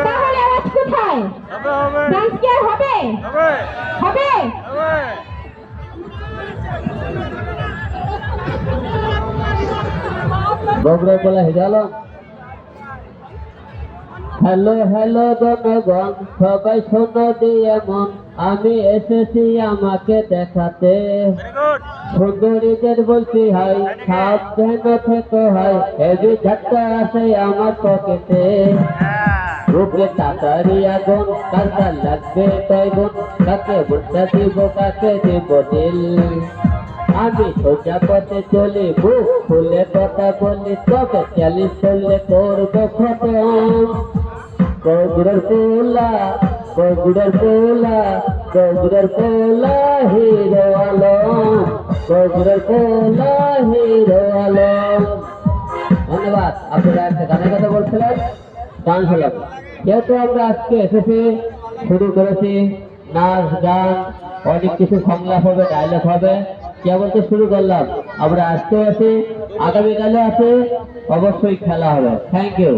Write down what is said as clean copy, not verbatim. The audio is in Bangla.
তাহলে আওয়াজ কোথায়? ডান্স কি আর হবে? হবে? বগুড়া বলা হেজালো। হ্যালো হ্যালো জনগণ, সবাই শোনো দিয়ে মন, আমি এসেছি আমাকে দেখাতে। সুন্দরীদের বলছি হাই, সাবধানে থেকো হাই, হেভি ঝাটকা আছে আমার পকেটে। রূপে তাড়াতাড়ি আগুন, কার কার লাগবে তাই বোন, কাকে ভোটটা দিব কাকে দিব দিল। আমি সোজা পথে চলি, বুক খুলে কথা বলি, তবে চ্যালেঞ্জ করলে করবো খতম। বগুড়ার পোলা, বগুড়ার পোলা, বগুড়ার পোলা হিরো আলম, বগুড়ার পোলা হিরো আলম। ধন্যবাদ। আপনারা একটা গানের কথা বলছিলেন, গান শোনাব। যেহেতু আমরা আজকে এসেছি, শুরু করেছি নাচ গান, অনেক কিছু সংলাপ হবে, ডায়লগ হবে, কেবল তো শুরু করলাম। আমরা আজকেও আছি, আগামীকালে আছে, অবশ্যই খেলা হবে। Thank you.